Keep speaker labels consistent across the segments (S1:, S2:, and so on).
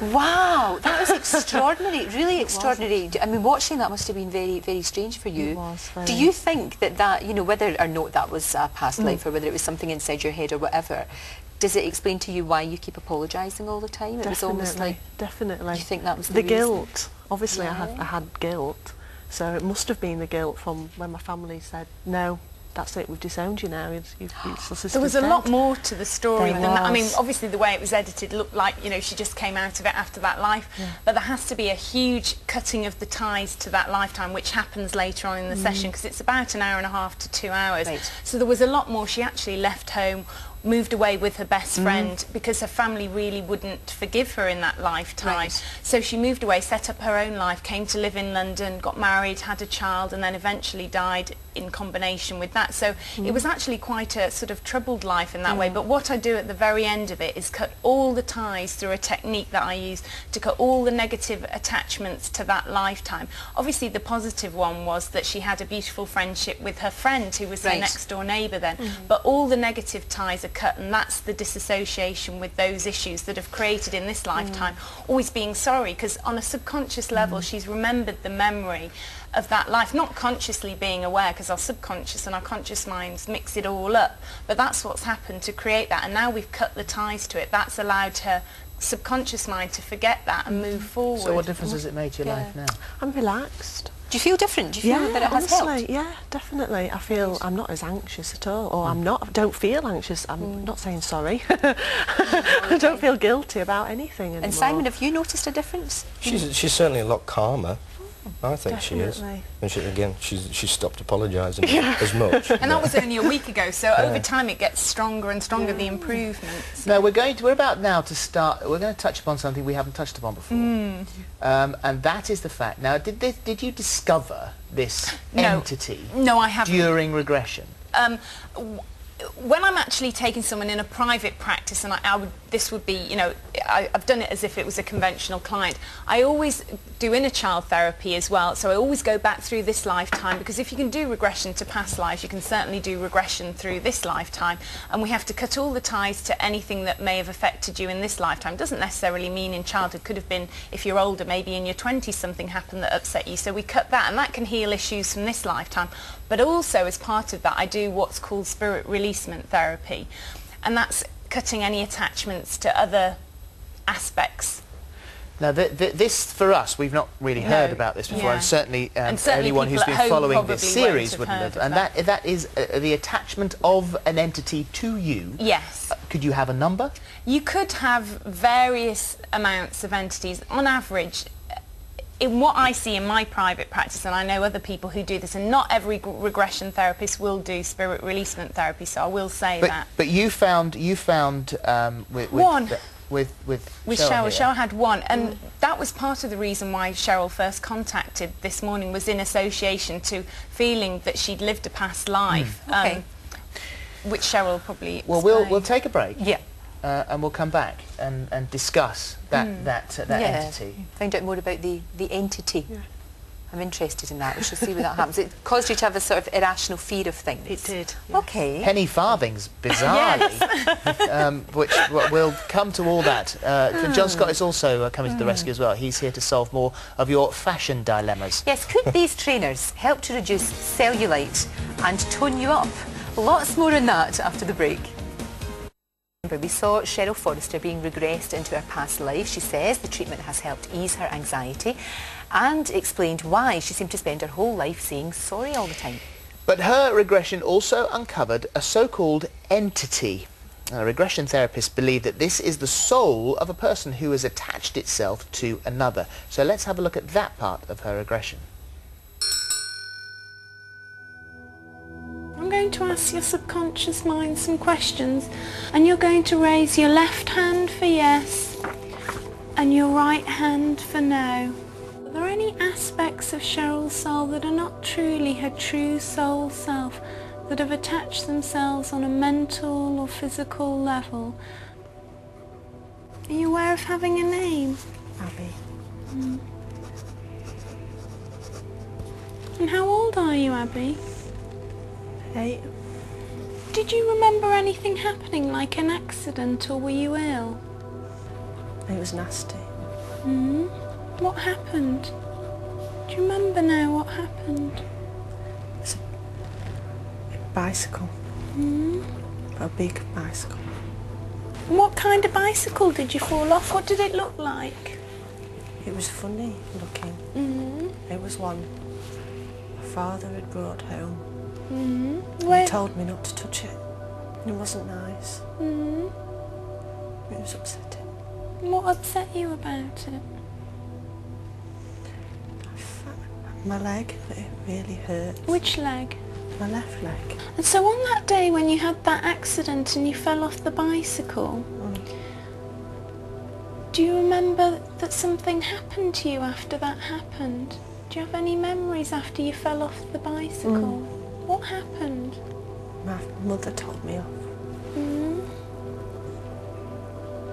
S1: Wow, that was extraordinary, really extraordinary. I mean, watching that must have been very, very strange for you.
S2: It was very.
S1: Do you think that, you know, whether or not that was a past life or whether it was something inside your head or whatever, does it explain to you why you keep apologising all the time? It was almost like...
S2: Definitely.
S1: You think that was
S2: the
S1: reason?
S2: guilt. Obviously,
S1: Yeah.
S2: I had guilt, so it must have been the guilt from when my family said, no, that's it, we've disowned you now.
S3: There was a lot more to the story
S2: There
S3: than that. I mean,
S2: was.
S3: obviously the way it was edited looked like, you know, she just came out of it after that life.
S2: Yeah.
S3: But there has to be a huge cutting of the ties to that lifetime, which happens later on in the session, because it's about an hour and a half to 2 hours.
S1: Right.
S3: So there was a lot more. She actually left home, moved away with her best friend because her family really wouldn't forgive her in that lifetime.
S1: Right.
S3: So she moved away, set up her own life, came to live in London, got married, had a child, and then eventually died in combination with that. So it was actually quite a sort of troubled life in that way. But what I do at the very end of it is cut all the ties through a technique that I use to cut all the negative attachments to that lifetime. Obviously the positive one was that she had a beautiful friendship with her friend who was her
S1: Right.
S3: next door neighbour then. But all the negative ties are cut, and that's the disassociation with those issues that have created in this lifetime. Always being sorry, because on a subconscious level she's remembered the memory of that life, not consciously being aware, because our subconscious and our conscious minds mix it all up, but that's what's happened to create that, and now we've cut the ties to it. That's allowed her subconscious mind to forget that and move forward.
S4: So what difference has it made to your life now?
S2: I'm relaxed.
S1: Do you feel different? Do you feel that it has
S2: honestly,
S1: helped?
S2: yeah, definitely. I feel I'm not as anxious at all, or I don't feel anxious. I'm not saying sorry. I don't feel guilty about anything anymore.
S1: And Simon, have you noticed a difference?
S5: She's certainly a lot calmer. I think she is.
S2: Definitely.
S5: And again, she's stopped apologising as much.
S3: And that was only a week ago, so over time it gets stronger and stronger, the improvements.
S4: No, we're about now to start. We're going to touch upon something we haven't touched upon before, and that is the fact. Now, did you discover this entity?
S3: No, I haven't.
S4: During regression.
S3: When I'm actually taking someone in a private practice, and this would be, you know, I've done it as if it was a conventional client. I always do inner child therapy as well, so I always go back through this lifetime, because if you can do regression to past lives, you can certainly do regression through this lifetime, and we have to cut all the ties to anything that may have affected you in this lifetime. It doesn't necessarily mean in childhood, could have been if you're older, maybe in your 20s something happened that upset you, so we cut that, and that can heal issues from this lifetime. But also, as part of that, I do what's called spirit releasement therapy, and that's cutting any attachments to other aspects.
S4: Now, this, for us, we've not really heard about this before, and certainly, anyone who's been following this series wouldn't have. And that is the attachment of an entity to you.
S3: Yes.
S4: Could you have a number?
S3: You could have various amounts of entities. On average, in what I see in my private practice, and I know other people who do this, and not every regression therapist will do spirit releasement therapy, so I will say that.
S4: But you found
S3: One.
S4: with
S3: Cheryl.
S4: here.
S3: Cheryl had one, and that was part of the reason why Cheryl first contacted this morning, was in association to feeling that she'd lived a past life, which Cheryl will probably explain.
S4: Well, we'll take a break.
S1: Yeah.
S4: And we'll come back and discuss that entity.
S1: Find out more about the entity. Yeah. I'm interested in that. We shall see where that happens. It caused you to have a sort of irrational fear of things.
S2: It did. Yeah.
S1: Okay.
S4: Penny farthings, bizarrely, which we'll come to all that. John Scott is also coming to the rescue as well. He's here to solve more of your fashion dilemmas.
S1: Yes, could these trainers help to reduce cellulite and tone you up? Lots more on that after the break. We saw Cheryl Forrester being regressed into her past life. She says the treatment has helped ease her anxiety and explained why she seemed to spend her whole life saying sorry all the time.
S4: But her regression also uncovered a so-called entity. Regression therapists believe that this is the soul of a person who has attached itself to another. So let's have a look at that part of her regression.
S3: I'm going to ask your subconscious mind some questions, and you're going to raise your left hand for yes and your right hand for no. Are there any aspects of Cheryl's soul that are not truly her true soul self, that have attached themselves on a mental or physical level? Are you aware of having a name?
S2: Abby.
S3: And how old are you, Abby?
S2: 8.
S3: Did you remember anything happening, like an accident, or were you ill?
S2: It was nasty.
S3: What happened? Do you remember now what happened?
S2: It's a bicycle. A big bicycle.
S3: What kind of bicycle did you fall off? What did it look like?
S2: It was funny looking. It was one my father had brought home. He told me not to touch it. It wasn't nice. It was upsetting.
S3: What upset you about it?
S2: My leg, it really hurt.
S3: Which leg?
S2: My left leg.
S3: And so on that day when you had that accident and you fell off the bicycle, do you remember that something happened to you after that happened? Do you have any memories after you fell off the bicycle? What happened?
S2: My mother told me off.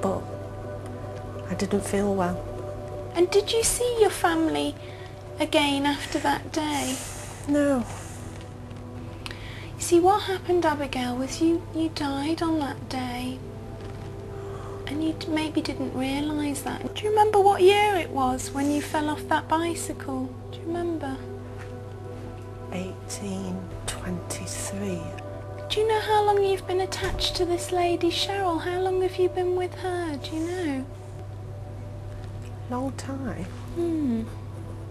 S2: But I didn't feel well.
S3: And did you see your family again after that day?
S2: No.
S3: You see, what happened, Abigail, was you died on that day. And you maybe didn't realise that. Do you remember what year it was when you fell off that bicycle? Do you remember?
S2: 1823.
S3: Do you know how long you've been attached to this lady, Cheryl? How long have you been with her? Do you know?
S2: Long time.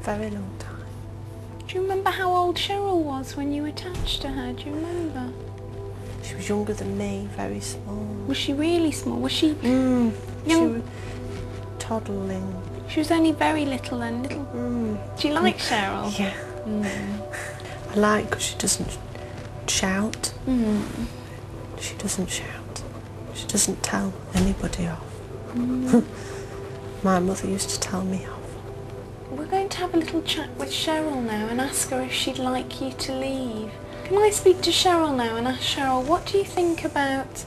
S2: Very long time.
S3: Do you remember how old Cheryl was when you attached to her? Do you remember?
S2: She was younger than me, very small.
S3: Was she really small? Was she
S2: She
S3: young?
S2: was toddling.
S3: She was only very little then. Little. Do you like Cheryl?
S2: Yeah. I like because she doesn't shout. She doesn't shout. She doesn't tell anybody off. My mother used to tell me off.
S3: We're going to have a little chat with Cheryl now and ask her if she'd like you to leave. Can I speak to Cheryl now and ask Cheryl, what do you think about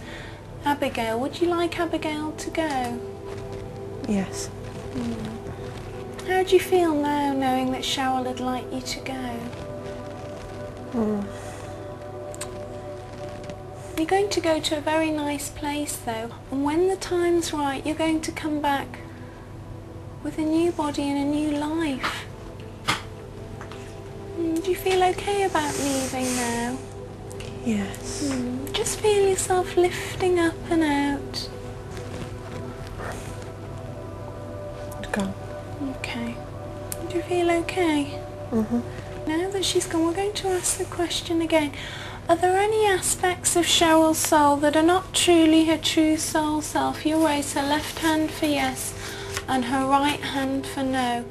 S3: Abigail? Would you like Abigail to go?
S2: Yes.
S3: How do you feel now knowing that Cheryl would like you to go? You're going to go to a very nice place though, and when the time's right you're going to come back with a new body and a new life. Do you feel okay about leaving now?
S2: Yes.
S3: Just feel yourself lifting up and out.
S2: Go.
S3: Okay. Do you feel okay? Now that she's gone, we're going to ask the question again. Are there any aspects of Cheryl's soul that are not truly her true soul self? You'll raise her left hand for yes and her right hand for no.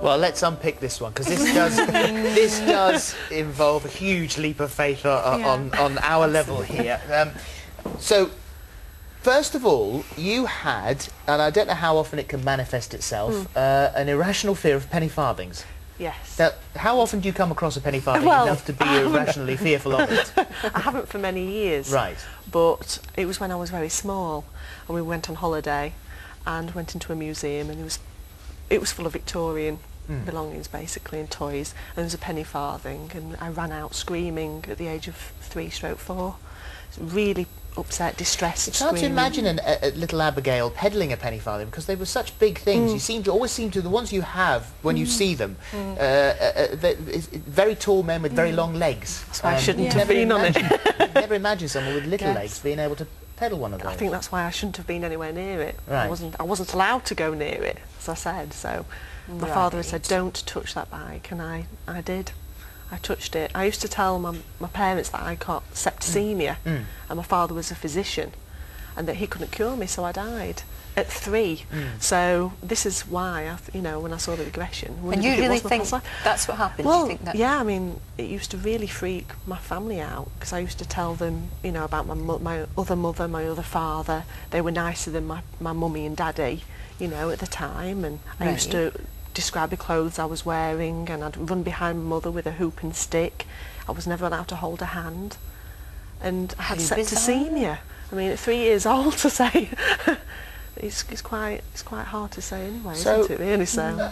S4: Well, let's unpick this one, because this does involve a huge leap of faith on our level here. So, first of all, you had, and I don't know how often it can manifest itself, an irrational fear of penny farthings.
S2: Yes.
S4: Now, how often do you come across a penny farthing enough to be irrationally fearful of it?
S2: I haven't for many years.
S4: Right.
S2: But it was when I was very small, and we went on holiday, and went into a museum, and it was full of Victorian belongings basically and toys, and there was a penny farthing, and I ran out screaming at the age of 3/4. Really upset, distressed,
S4: It's hard to imagine a little Abigail peddling a penny farthing, because they were such big things. You always seem to, the ones you have when you see them, very tall men with very long legs.
S2: That's why I shouldn't have been on it.
S4: Never imagine someone with little legs being able to pedal one of those.
S2: I think that's why I shouldn't have been anywhere near it.
S4: Right.
S2: I wasn't allowed to go near it, as I said. So my father had said, "Don't touch that bike," and I did. I touched it. I used to tell my parents that I got septicemia, and my father was a physician, and that he couldn't cure me, so I died at 3. So this is why, when I saw the regression.
S1: And you really think that's what happened?
S2: Well,
S1: Do you think that?
S2: yeah, I mean, it used to really freak my family out, because I used to tell them, about my other mother, my other father. They were nicer than my mummy and daddy, at the time, and I used to describe the clothes I was wearing, and I'd run behind my mother with a hoop and stick. I was never allowed to hold her hand, and I had septicemia. I mean, at 3 years old to say, it's quite hard to say anyway, isn't it really? So.